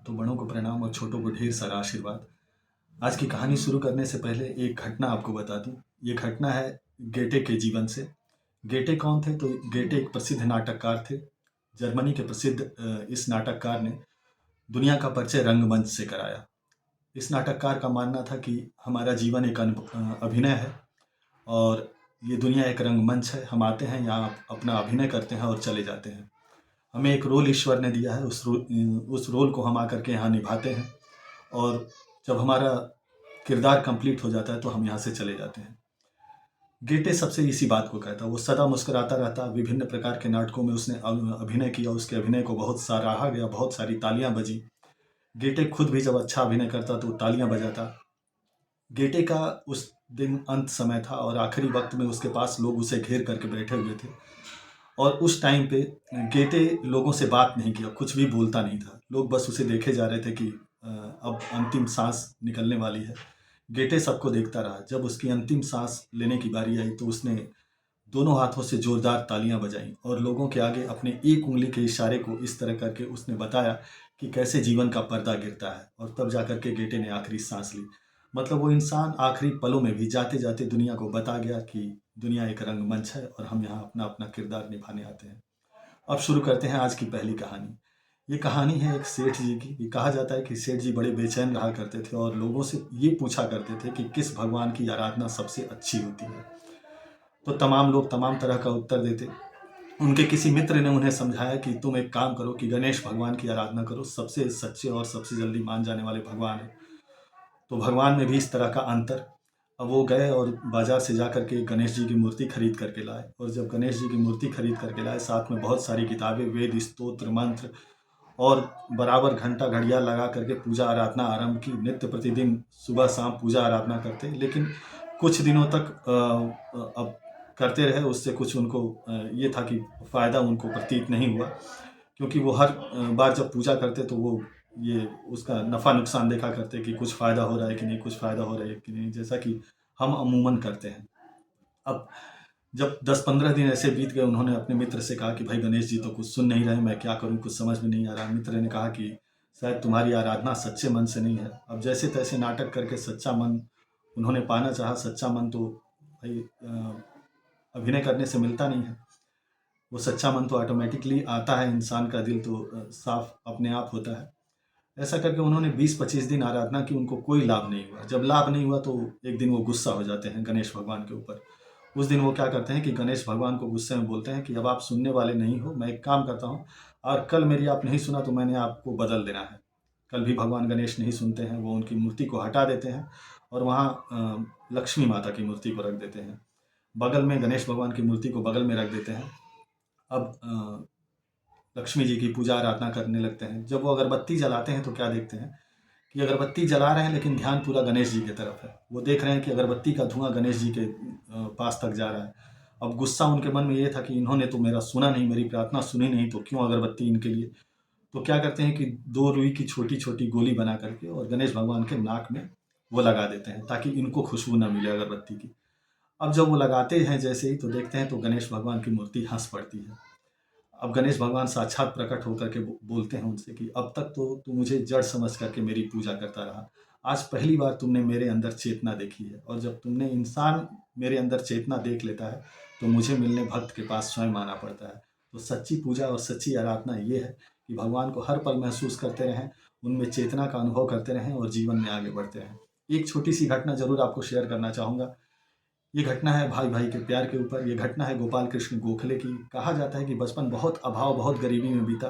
तो बड़ों को प्रणाम और छोटों को ढेर सारा आशीर्वाद। आज की कहानी शुरू करने से पहले एक घटना आपको बता दूं। ये घटना है गेटे के जीवन से। गेटे कौन थे? तो गेटे एक प्रसिद्ध नाटककार थे। जर्मनी के प्रसिद्ध इस नाटककार ने दुनिया का परिचय रंगमंच से कराया। इस नाटककार का मानना था कि हमारा जीवन एक अभिनय है और ये दुनिया एक रंगमंच है। हम आते हैं यहाँ, अपना अभिनय करते हैं और चले जाते हैं। हमें एक रोल ईश्वर ने दिया है, उस रोल को हम आकर के यहाँ निभाते हैं और जब हमारा किरदार कंप्लीट हो जाता है तो हम यहाँ से चले जाते हैं। गेटे सबसे इसी बात को कहता। वो सदा मुस्कुराता रहता। विभिन्न प्रकार के नाटकों में उसने अभिनय किया। उसके अभिनय को बहुत सराहा गया, बहुत सारी तालियां बजी। गेटे खुद भी जब अच्छा अभिनय करता तो तालियां बजाता। गेटे का उस दिन अंत समय था और आखिरी वक्त में उसके पास लोग उसे घेर करके बैठे हुए थे और उस टाइम पे गेटे लोगों से बात नहीं किया, कुछ भी बोलता नहीं था। लोग बस उसे देखे जा रहे थे कि अब अंतिम सांस निकलने वाली है। गेटे सबको देखता रहा। जब उसकी अंतिम सांस लेने की बारी आई तो उसने दोनों हाथों से जोरदार तालियां बजाईं और लोगों के आगे अपने एक उंगली के इशारे को इस तरह करके उसने बताया कि कैसे जीवन का पर्दा गिरता है और तब जाकर के गेटे ने आखिरी सांस ली। मतलब वो इंसान आखिरी पलों में भी जाते जाते दुनिया को बता गया कि दुनिया एक रंगमंच है और हम यहाँ अपना अपना किरदार निभाने आते हैं। अब शुरू करते हैं आज की पहली कहानी। ये कहानी है एक सेठ जी की। ये कहा जाता है कि सेठ जी बड़े बेचैन रहा करते थे और लोगों से ये पूछा करते थे कि किस भगवान की आराधना सबसे अच्छी होती है। तो तमाम लोग तमाम तरह का उत्तर देते। उनके किसी मित्र ने उन्हें समझाया कि तुम एक काम करो कि गणेश भगवान की आराधना करो, सबसे सच्चे और सबसे जल्दी मान जाने वाले भगवान है। तो भगवान में भी इस तरह का अंतर। अब वो गए और बाजार से जा करके गणेश जी की मूर्ति खरीद करके लाए और जब गणेश जी की मूर्ति खरीद करके लाए, साथ में बहुत सारी किताबें, वेद, स्तोत्र, मंत्र और बराबर घंटा घड़ियाल लगा करके पूजा आराधना आरंभ की। नित्य प्रतिदिन सुबह शाम पूजा आराधना करते। लेकिन कुछ दिनों तक अब करते रहे, उससे कुछ उनको ये था कि फ़ायदा उनको प्रतीत नहीं हुआ, क्योंकि वो हर बार जब पूजा करते तो वो ये उसका नफ़ा नुकसान देखा करते कि कुछ फ़ायदा हो रहा है कि नहीं, कुछ फ़ायदा हो रहा है कि नहीं, जैसा कि हम अमूमन करते हैं। अब जब 10-15 दिन ऐसे बीत गए, उन्होंने अपने मित्र से कहा कि भाई गणेश जी तो कुछ सुन नहीं रहे, मैं क्या करूं, कुछ समझ में नहीं आ रहा। मित्र ने कहा कि शायद तुम्हारी आराधना सच्चे मन से नहीं है। अब जैसे तैसे नाटक करके सच्चा मन उन्होंने पाना चाहा। सच्चा मन तो भाई अभिनय करने से मिलता नहीं है। वो सच्चा मन तो ऑटोमेटिकली आता है। इंसान का दिल तो साफ अपने आप होता है। ऐसा करके उन्होंने 20-25 दिन आराधना की, उनको कोई लाभ नहीं हुआ। जब लाभ नहीं हुआ तो एक दिन वो गुस्सा हो जाते हैं गणेश भगवान के ऊपर। उस दिन वो क्या करते हैं कि गणेश भगवान को गुस्से में बोलते हैं कि अब आप सुनने वाले नहीं हो, मैं एक काम करता हूँ और कल मेरी आप नहीं सुना तो मैंने आपको बदल देना है। कल भी भगवान गणेश नहीं सुनते हैं। वो उनकी मूर्ति को हटा देते हैं और वहाँ लक्ष्मी माता की मूर्ति को रख देते हैं। बगल में गणेश भगवान की मूर्ति को बगल में रख देते हैं। अब लक्ष्मी जी की पूजा आराधना करने लगते हैं। जब वो अगरबत्ती जलाते हैं तो क्या देखते हैं कि अगरबत्ती जला रहे हैं लेकिन ध्यान पूरा गणेश जी की तरफ है। वो देख रहे हैं कि अगरबत्ती का धुआं गणेश जी के पास तक जा रहा है। अब गुस्सा उनके मन में ये था कि इन्होंने तो मेरा सुना नहीं, मेरी प्रार्थना सुनी नहीं, तो क्यों अगरबत्ती इनके लिए। तो क्या करते हैं कि 2 रुई की छोटी छोटी गोली बना करके और गणेश भगवान के नाक में वो लगा देते हैं ताकि इनको खुशबू ना मिले अगरबत्ती की। अब जब वो लगाते हैं जैसे ही, तो देखते हैं तो गणेश भगवान की मूर्ति हंस पड़ती है। अब गणेश भगवान साक्षात प्रकट होकर के बोलते हैं उनसे कि अब तक तो तू मुझे जड़ समझ करके मेरी पूजा करता रहा। आज पहली बार तुमने मेरे अंदर चेतना देखी है और जब तुमने इंसान मेरे अंदर चेतना देख लेता है तो मुझे मिलने भक्त के पास स्वयं आना पड़ता है। तो सच्ची पूजा और सच्ची आराधना ये है कि भगवान को हर पल महसूस करते रहें, उनमें चेतना का अनुभव करते रहें और जीवन में आगे बढ़ते रहें। एक छोटी सी घटना ज़रूर आपको शेयर करना चाहूँगा। ये घटना है भाई भाई के प्यार के ऊपर। ये घटना है गोपाल कृष्ण गोखले की। कहा जाता है कि बचपन बहुत अभाव, बहुत गरीबी में बीता।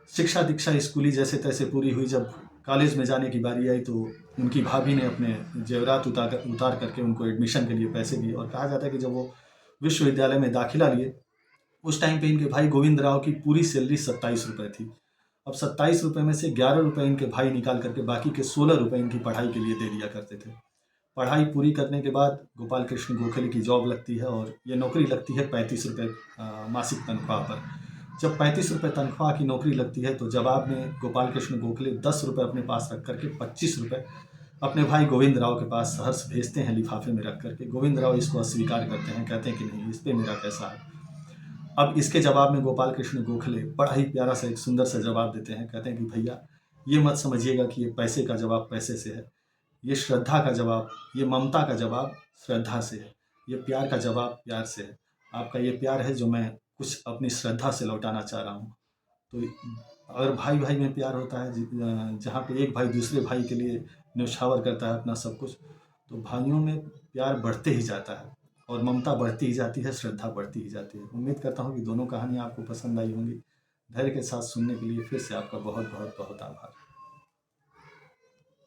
शिक्षा दीक्षा स्कूली जैसे तैसे पूरी हुई। जब कॉलेज में जाने की बारी आई तो उनकी भाभी ने अपने जेवरात उतार करके उनको एडमिशन के लिए पैसे दिए और कहा जाता है कि जब वो विश्वविद्यालय में दाखिला लिए, उस टाइम पे इनके भाई गोविंद राव की पूरी सैलरी 27 रुपये थी। अब 27 रुपये में से 11 रुपये इनके भाई निकाल करके बाकी के 16 रुपये इनकी पढ़ाई के लिए दे दिया करते थे। पढ़ाई पूरी करने के बाद गोपाल कृष्ण गोखले की जॉब लगती है और ये नौकरी लगती है 35 रुपये मासिक तनख्वाह पर। जब 35 रुपये तनख्वाह की नौकरी लगती है तो जवाब में गोपाल कृष्ण गोखले 10 रुपये अपने पास रख करके 25 रुपये अपने भाई गोविंद राव के पास सहर्ष भेजते हैं लिफाफे में रख करके। गोविंद राव इसको अस्वीकार करते हैं, कहते हैं कि नहीं, इस पर मेरा कैसा है। अब इसके जवाब में गोपाल कृष्ण गोखले बड़ा ही प्यारा सा एक सुंदर सा जवाब देते हैं। कहते हैं कि भैया ये मत समझिएगा कि ये पैसे का जवाब पैसे से है, ये श्रद्धा का जवाब, ये ममता का जवाब श्रद्धा से है, ये प्यार का जवाब प्यार से है। आपका ये प्यार है जो मैं कुछ अपनी श्रद्धा से लौटाना चाह रहा हूँ। तो अगर भाई भाई में प्यार होता है, जहाँ पे एक भाई दूसरे भाई के लिए न्यौछावर करता है अपना सब कुछ, तो भाइयों में प्यार बढ़ते ही जाता है और ममता बढ़ती ही जाती है, श्रद्धा बढ़ती ही जाती है। उम्मीद करता हूँ कि दोनों कहानियाँ आपको पसंद आई होंगी। धैर्य के साथ सुनने के लिए फिर से आपका बहुत बहुत बहुत आभार।